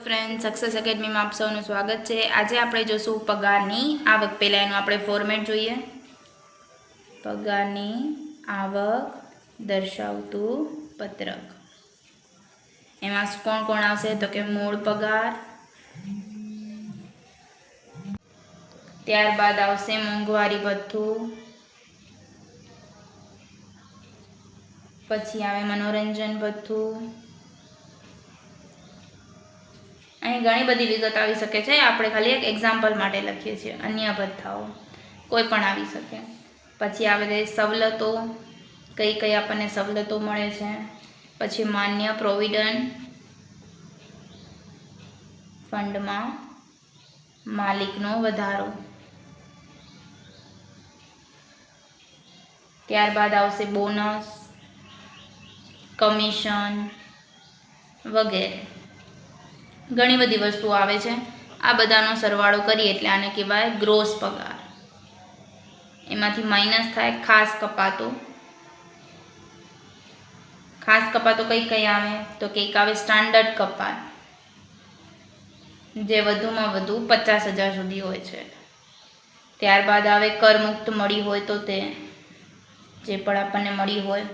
Friends success academy में आप सबનું स्वागत है। आज આપણે જોશું પગારની આવક। પહેલા એનું આપણે ફોર્મેટ જોઈએ। પગારની આવક દર્શાવતું પત્રક। એમાં કોણ કોણ આવશે તો કે મૂળ પગાર, ત્યારબાદ આવશે મોંઘવારી ભથ્થું, પછી આવે મનોરંજન ભથ્થું। અહીં ઘણી બધી વિગત આવી શકે છે, આપણે ખાલી એક એક્ઝામ્પલ માટે લખીએ છીએ। અન્ય ભથ્થાઓ કોઈ પણ આવી શકે। પછી આવે સવલતો, કઈ કઈ આપણને સવલતો મળે છે। પછી માન્ય પ્રોવિડન્ટ ફંડમાં માલિકનો વધારો, ત્યારબાદ આવશે બોનસ, કમિશન વગેરે। ઘણી બધી વસ્તુઓ આવે છે। આ બધાનો સરવાળો કરીએ એટલે આને કહેવાય ગ્રોસ પગાર। એમાંથી માઇનસ થાય ખાસ કપાતો। ખાસ કપાતો કઈ કઈ આવે તો કે એક આવે સ્ટાન્ડર્ડ કપાત, જે વધુમાં વધુ 50,000 સુધી હોય છે। ત્યારબાદ આવે કરમુક્ત મળી હોય તો તે, જે પણ આપણને મળી હોય।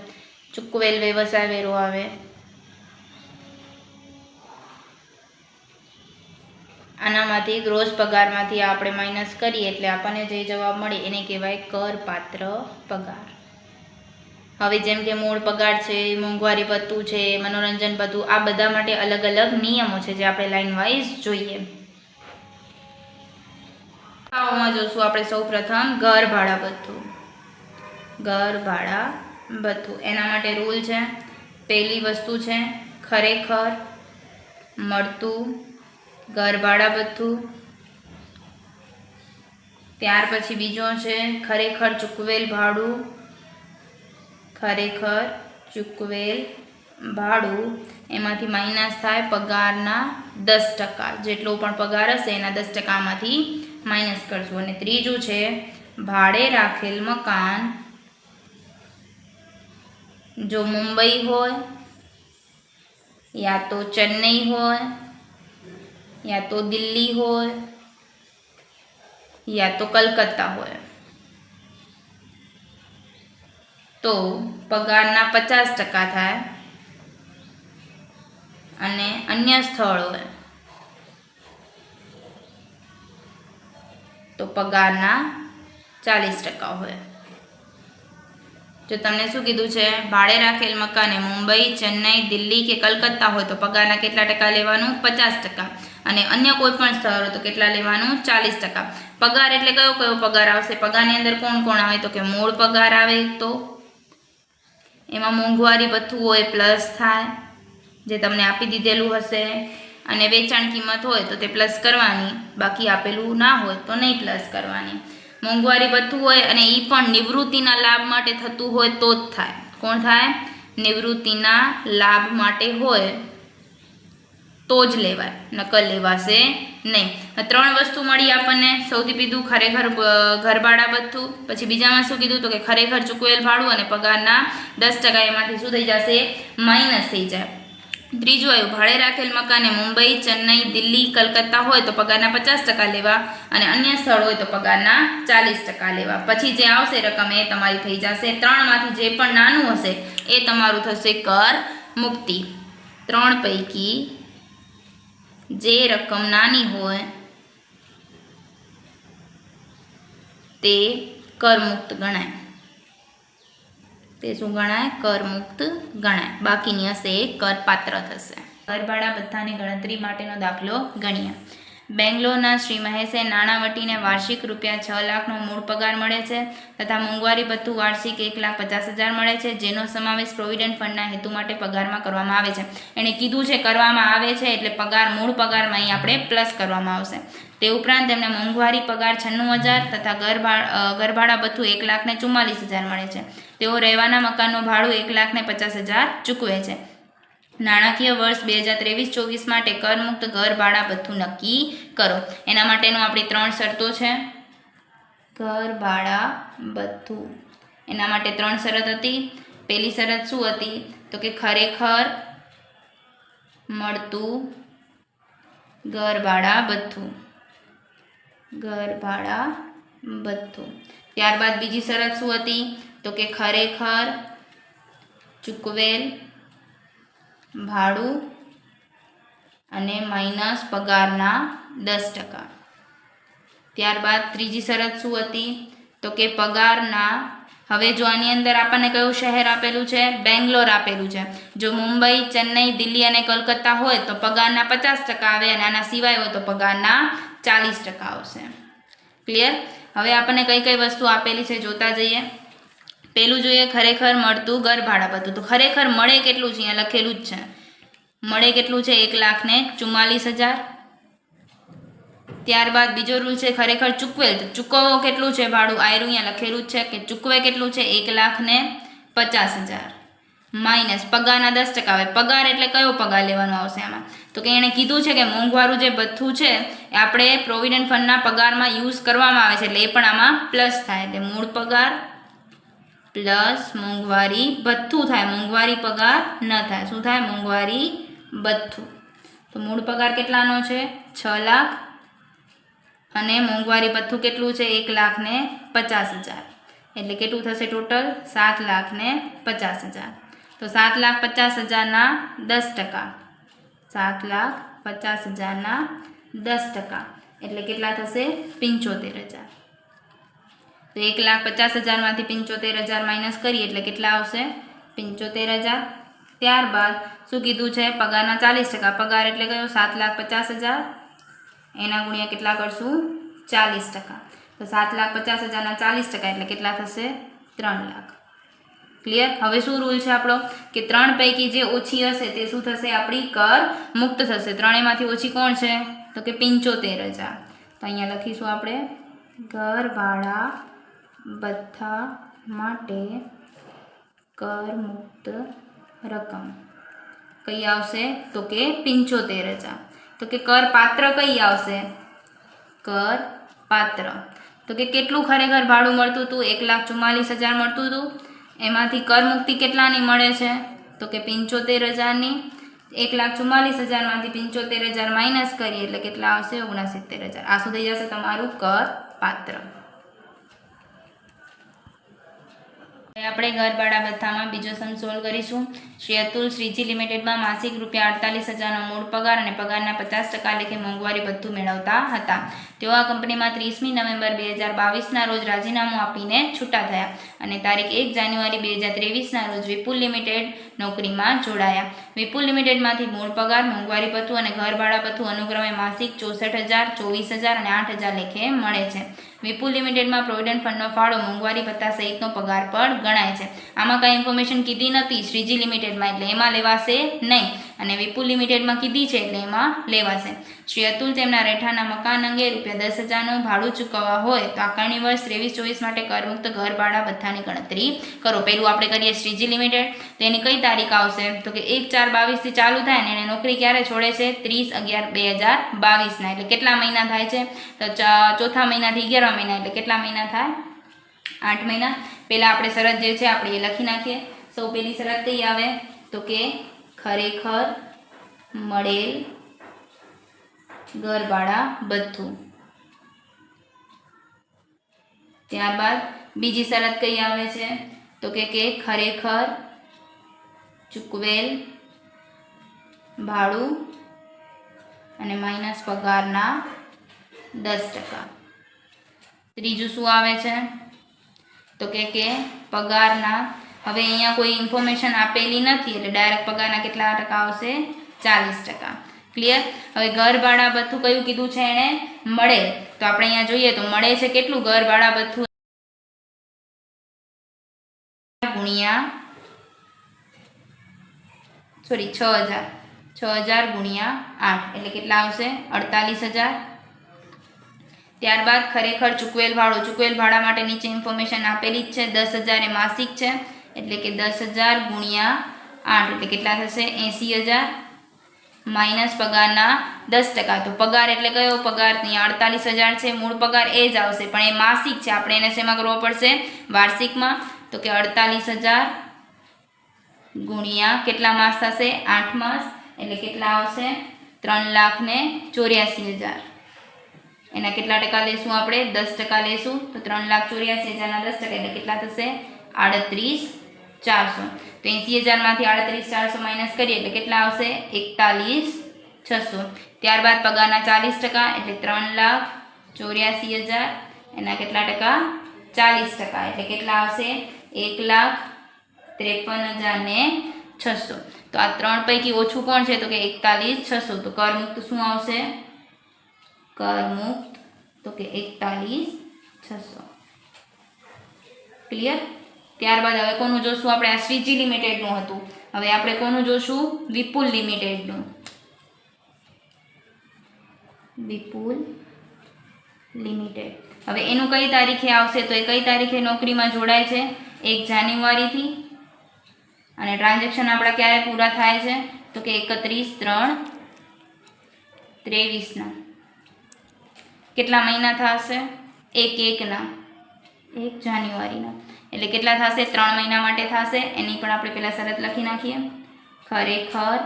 ચૂકવેલ વ્યવસાય વેરો આવે। આનામાંથી ગ્રોસ પગારમાંથી આપણે માઇનસ કરીએ એટલે આપણને જે જવાબ મળે એને કહેવાય કરપાત્ર પગાર। હવે જેમ કે મૂળ પગાર છે, મોંઘવારી ભથ્થું છે, મનોરંજન ભથ્થું, આ બધા માટે અલગ અલગ નિયમો છે જે આપણે લાઇન વાઇઝ જોઈએ। આમાં જોશું આપણે સૌપ્રથમ ઘર ભાડા ભથ્થું। ઘર ભાડા ભથ્થું એના માટે રૂલ છે। પહેલી વસ્તુ છે ખરેખર મળતું ઘર ભાડા ભથ્થું। ત્યાર પછી બીજો છે ખરેખર ચૂકવેલ ભાડું। ખરેખર ચૂકવેલ ભાડું એમાંથી માઇનસ થાય પગારના 10%, જેટલો પણ પગાર હશે એના 10%માંથી માઇનસ કરશું। અને ત્રીજું છે ભાડે રાખેલ મકાન જો મુંબઈ હોય, યા તો ચેન્નઈ હોય, યા તો દિલ્હી હોય, યા તો કલકત્તા હોય, તો પગારના 50% થાય। અને અન્ય સ્થળ હોય તો પગારના 40% હોય। જો તમને શું કીધું છે, ભાડે રાખેલ મકાને મુંબઈ, ચેન્નઈ, દિલ્હી કે કલકત્તા હોય તો પગારના કેટલા ટકા લેવાનું? 50%। અને અન્ય કોઈ પણ સ્થળ હોય તો કેટલા લેવાનું? 40%। પગાર એટલે કયો કયો પગાર આવશે? પગારની અંદર કોણ કોણ આવે તો કે મૂળ પગાર આવે, તો એમાં મોંઘવારી ભથ્થું હોય પ્લસ થાય, જે તમને આપી દીધેલું હશે। અને વેચાણ કિંમત હોય તો તે પ્લસ કરવાની, બાકી આપેલું ના હોય તો નહીં પ્લસ કરવાની। મોંઘવારી ભથ્થું હોય અને એ પણ નિવૃત્તિના લાભ માટે થતું હોય તો જ થાય। કોણ થાય? નિવૃત્તિના લાભ માટે હોય તો જ લેવાય, નકલ લેવાશે નહીં। 3 વસ્તુ મળી આપણને। સૌથી બીજું ખરેખર ઘરભાડા ભથ્થું, પછી બીજામાં શું કીધું તો કે ખરેખર ચૂકવેલ ભાડું અને પગારના 10% એમાંથી શું થઈ જશે? માઇનસ થઈ જાય। ત્રીજું આવ્યું ભાડે રાખેલ મકાને મુંબઈ, ચેન્નઈ, દિલ્હી, કલકત્તા હોય તો પગારના 50% લેવા, અને અન્ય સ્થળ હોય તો પગારના 40% લેવા। પછી જે આવશે રકમ એ તમારી થઈ જશે 3માંથી જે પણ નાનું હશે એ તમારું થશે કર મુક્તિ। 3 પૈકી જે રકમ નાની હોય તે કરમુક્ત ગણાય। તે શું ગણાય? કરમુક્ત ગણાય। બાકીની હશે એ કરપાત્ર થશે। ઘરભાડા ભથ્થાની ગણતરી માટેનો દાખલો ગણીએ। બેંગ્લોરના શ્રી મહેશે નાણાવટીને વાર્ષિક ₹6 લાખનો મૂળ પગાર મળે છે તથા મોંઘવારી ભથ્થું વાર્ષિક 1,50,000 મળે છે, જેનો સમાવેશ પ્રોવિડન્ટ ફંડના હેતુ માટે પગારમાં કરવામાં આવે છે। એણે કીધું છે કરવામાં આવે છે એટલે પગાર મૂળ પગારમાં અહીં આપણે પ્લસ કરવામાં આવશે। તે ઉપરાંત તેમને મોંઘવારી પગાર 96,000 તથા ઘરભાડા ભથ્થું 1,44,000 મળે છે। તેઓ રહેવાના મકાનનું ભાડું 1,50,000 ચૂકવે છે। નાણાકીય વર્ષ 2023-24 માટે કરમુક્ત ઘર ભાડા ભથ્થું નક્કી કરો। એના માટેનું આપણી 3 શરતો છે। ઘર ભાડા ભથ્થું એના માટે 3 શરત હતી। પહેલી શરત શું હતી તો કે ખરેખર મળતું ઘર ભાડા ભથ્થું, ઘર ભાડા ભથ્થું. ત્યારબાદ બીજી શરત શું હતી? તો કે ખરેખર ચૂકવેલ ભાડું અને માઇનસ પગારના 10%. ત્યારબાદ ત્રીજી શરત શું હતી? તો કે પગારના, હવે જો આની અંદર આપણને કયું શહેર આપેલું છે? બેંગ્લોર આપેલું છે. જો મુંબઈ, ચેન્નઈ, દિલ્હી અને કલકત્તા હોય તો પગારના 50% આવે અને આના સિવાય હોય તો પગારના 40% આવશે. ક્લિયર? હવે આપણને કઈ કઈ વસ્તુ આપેલી છે જોતા જઈએ. પહેલું જોઈએ ખરેખર મળતું ઘર ભાડા ભથ્થું. તો ખરેખર મળે કેટલું છે? અહીંયા લખેલું જ છે. મળે કેટલું છે? 1,44,000. ત્યારબાદ બીજો રૂલ છે ખરેખર ચૂકવેલ. તો ચૂકવો કેટલું છે ભાડું? આયરું અહીંયા લખેલું જ છે કે ચૂકવે કેટલું છે? 1,50,000 માઇનસ પગારના 10% આવે. પગાર એટલે કયો પગાર લેવાનો આવશે આમાં? તો કે એણે કીધું છે કે મોંઘવારું જે ભથ્થું છે એ આપણે પ્રોવિડન્ટ ફંડના પગારમાં યુઝ કરવામાં આવે છે એટલે એ પણ આમાં પ્લસ થાય. એટલે મૂળ પગાર પ્લસ મોંઘવારી ભથ્થું થાય. મોંઘવારી પગાર ન થાય. શું થાય? મોંઘવારી ભથ્થું. તો મૂળ પગાર કેટલાનો છે? 6 લાખ અને મોંઘવારી ભથ્થું કેટલું છે? 1,50,000. એટલે કેટલું થશે ટોટલ? 7,50,000. તો 7,50,000ના 10%. 7,50,000ના 10% એટલે કેટલા થશે? 75,000. તો 1,50,000માંથી 75,000 માઇનસ કરીએ એટલે કેટલા આવશે? 75,000. ત્યારબાદ શું કીધું છે? પગારના 40%. પગાર એટલે કયો? 7,50,000 એના ગુણ્યા કેટલા કરશું? 40%. તો 7,50,000ના 40% એટલે કેટલા થશે? 3 લાખ. ક્લિયર? હવે શું રૂલ છે આપણો? કે 3 પૈકી જે ઓછી હશે તે શું થશે? આપણી કર મુક્ત થશે. 3 માંથી ઓછી કોણ છે? તો કે 75,000. તો અહીંયા લખીશું આપણે ઘર ભાડા ભથ્થા માટે કર મુક્ત રકમ કઈ આવશે? તો કે 75,000. તો કે કર પાત્ર કઈ આવશે? કર પાત્ર. તો કે કેટલું ખરેખર ભાડું મળતું હતું? 1,44,000 મળતું હતું. એમાંથી કર મુક્તિ કેટલાની મળે છે? તો કે 75,000ની. 1,44,000માંથી 75,000 માઇનસ કરીએ એટલે કેટલા આવશે? 69,000. આ શું થઈ જશે? તમારું કર પાત્ર. આપણે ઘર ભાડા ભથ્થામાં બીજો સમ સોલ્વ કરીશું. શ્રી અતુલ શ્રીજી લિમિટેડમાં માસિક ₹48,000નો મૂળ પગાર અને પગારના 50% લેખે મોંઘવારી ભથ્થું મેળવતા હતા. તેઓ આ કંપનીમાં 30મી નવેમ્બર 2022ના રોજ રાજીનામું આપીને છૂટા થયા અને તારીખ 1 જાન્યુઆરી 2023ના રોજ વિપુલ લિમિટેડ નોકરીમાં જોડાયા. વિપુલ લિમિટેડમાંથી મૂળ પગાર, મોંઘવારી ભથ્થું અને ઘર ભાડા ભથ્થું અનુક્રમે માસિક 64,000, 24,000 અને 8,000 લેખે મળે છે. વિપુલ લિમિટેડમાં પ્રોવિડન્ટ ફંડનો ફાળો મોંઘવારી ભથ્થા સહિતનો પગાર પણ ગણાય છે. આમાં કંઈ ઇન્ફોર્મેશન કીધી નથી શ્રીજી લિમિટેડમાં એટલે એમાં લેવાશે નહીં અને વિપુલ લિમિટેડમાં કીધી છે એટલે એમાં લેવાશે. શ્રી અતુલ તેમના રહેઠાણના મકાન અંગે ₹10,000નું ભાડું ચૂકવવા હોય તો આકારણી વર્ષ 23-24 માટે કરમુક્ત ઘર ભાડા ભથ્થાની ગણતરી કરો. પહેલું આપણે કરીએ શ્રીજી લિમિટેડ. તો એની કઈ તારીખ આવશે? તો કે 1/4/22થી ચાલુ થાય ને એને નોકરી ક્યારે છોડે છે? 30/11/2022ના. એટલે કેટલા મહિના થાય છે? તો ચોથા મહિનાથી 11મા મહિના એટલે કેટલા મહિના થાય? 8 મહિના. પહેલાં આપણે શરત જે છે આપણે એ લખી નાખીએ. સૌ પહેલી શરત કઈ આવે? તો કે ખરેખર મળેલ ઘર ભાડા ભથ્થું. ત્યારબાદ બીજી શરત કઈ આવે છે? તો કે ખરેખર ચૂકવેલ ભાડું અને માઇનસ પગારના 10%. ત્રીજું શું આવે છે? તો કે પગારના, હવે અહીંયા કોઈ ઇન્ફોર્મેશન આપેલી નથી એટલે ડાયરેક્ટ પગારના કેટલા ટકા આવશે? 40%. ક્લિયર? હવે ઘર ભાડા ભથ્થું કયું કીધું છે એણે? મળે. તો આપણે અહીંયા જોઈએ તો મળે છે કેટલું ઘર ભાડા ભથ્થું? ગુણ્યા 6,000 ગુણ્યા 8 એટલે કેટલા આવશે? 48,000. ત્યારબાદ ખરેખર ચૂકવેલ ભાડું. ચૂકવેલ ભાડા માટે નીચે ઇન્ફોર્મેશન આપેલી જ છે. 10,000 એ માસિક છે એટલે કે 10,000 ગુણ્યા 8 એટલે કેટલા થશે? 80,000 માઇનસ પગારના 10%. તો પગાર એટલે કયો પગાર? અહીંયા 48,000 છે. મૂળ પગાર એ જ આવશે પણ એ માસિક છે. આપણે એને શેમાં કરવો પડશે? વાર્ષિકમાં. તો કે 48,000 ગુણ્યા કેટલા માસ થશે? 8 માસ એટલે કેટલા આવશે? 3,84,000 એના કેટલા ટકા લેશું આપણે? 10% લેશું. તો 3,84,000 ના 10% એટલે કેટલા થશે? 38,400. તો 80,000 માંથી 38,400 માઇનસ કરીએ એટલે કેટલા આવશે? 41,600. ત્યારબાદ પગારના 40% એટલે 3,84,000 એના કેટલા ટકા? 40% એટલે કેટલા આવશે? 1,53,600. તો આ ત્રણ પૈકી ઓછું કોણ છે? તો કે 41,600. તો કરમુક્ત શું આવશે? કરમુક્ત તો કે 41,600. ક્લિયર? ત્યારબાદ હવે કોનું જોશું આપણે? આ શ્રીજી લિમિટેડનું હતું. હવે આપણે કોનું જોશું? વિપુલ લિમિટેડનું. વિપુલ લિમિટેડ. હવે એનું કઈ તારીખે આવશે? તો એ કઈ તારીખે નોકરીમાં જોડાય છે? 1 જાન્યુઆરીથી. અને ટ્રાન્ઝેક્શન આપણા ક્યારે પૂરા થાય છે? તો કે 31/3/23ના. કેટલા મહિના થશે? 1/1ના, 1 જાન્યુઆરીના. એટલે કેટલા થશે? 3 મહિના માટે થશે. એની પણ આપણે પહેલાં શરત લખી નાખીએ. ખરેખર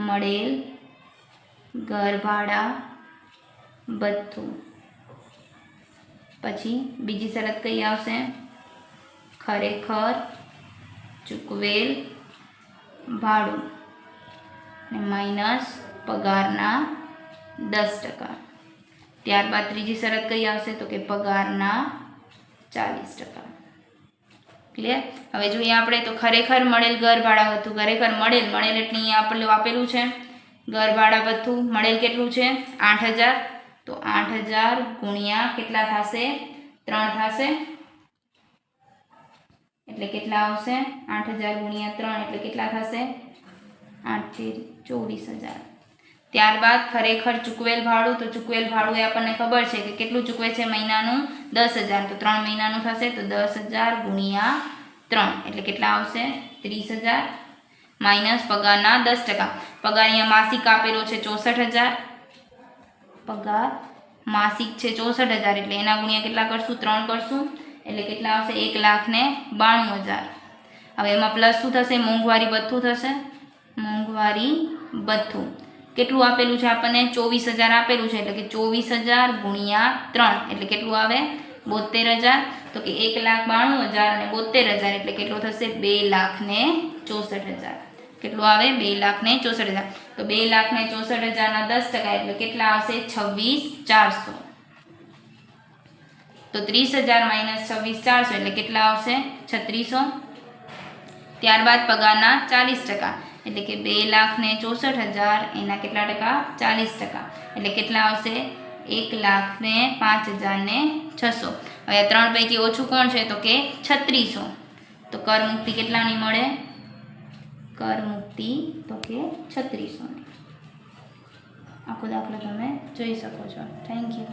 મળેલ ઘરભાડા ભથ્થું. પછી બીજી શરત કઈ આવશે? ખરેખર ચૂકવેલ ભાડું માઇનસ પગારના 10%. ત્યારબાદ ત્રીજી શરત કઈ આવશે? તો કે પગારના 40%. ક્લિયર? હવે જોઈએ આપણે તો ખરેખર મળેલ ઘર ભાડા ભથ્થું. ખરેખર મળેલ એટલે અહીંયા આપણે આપેલું છે ઘર ભાડા ભથ્થું. મળેલ કેટલું છે? 8,000. તો 8,000 ગુણ્યા કેટલા થશે? 3 થશે. એટલે કેટલા આવશે? 8,000 ગુણ્યા 3 એટલે કેટલા થશે? 8,24,000. ત્યારબાદ ખરેખર ચૂકવેલ ભાડું. તો ચૂકવેલ ભાડું એ આપણને ખબર છે કે કેટલું ચૂકવે છે મહિનાનું? 10,000. તો 3 મહિનાનું થશે. તો 10,000 ગુણ્યા 3 એટલે કેટલા આવશે? 30,000 માઇનસ પગારના 10%. પગાર અહીંયા માસિક આપેલો છે 64,000. પગાર માસિક છે 64,000 એટલે એના ગુણ્યા કેટલા કરશું? 3 કરશું. એટલે કેટલા આવશે? 1,92,000. હવે એમાં પ્લસ શું થશે? મોંઘવારી ભથ્થું થશે. મોંઘવારી ભથ્થું કેટલું આપેલું છે આપણને? 24,000 આપેલું છે. એટલે કે 24,000 ગુણ્યા 3 એટલે કેટલું આવે? 72,000. તો કે 1,92,000 અને 72,000 એટલે કેટલું થશે? 2,64,000. કેટલું આવે? 2,64,000. તો 2,64,000 ના 10% એટલે કેટલા આવશે? 26,400. તો 30,000 માઇનસ 26,400 એટલે કેટલા આવશે? 3,600. ત્યારબાદ પગારના 40% એટલે કે 2,64,000 એના કેટલા ટકા? 40%. એટલે કેટલા આવશે? 1,05,600. હવે આ ત્રણ પૈકી ઓછું કોણ છે? તો કે 3,600. તો કર મુક્તિ કેટલાની મળે? કર મુક્તિ તો કે 3,600. આખો દાખલો તમે જોઈ શકો છો. Thank you.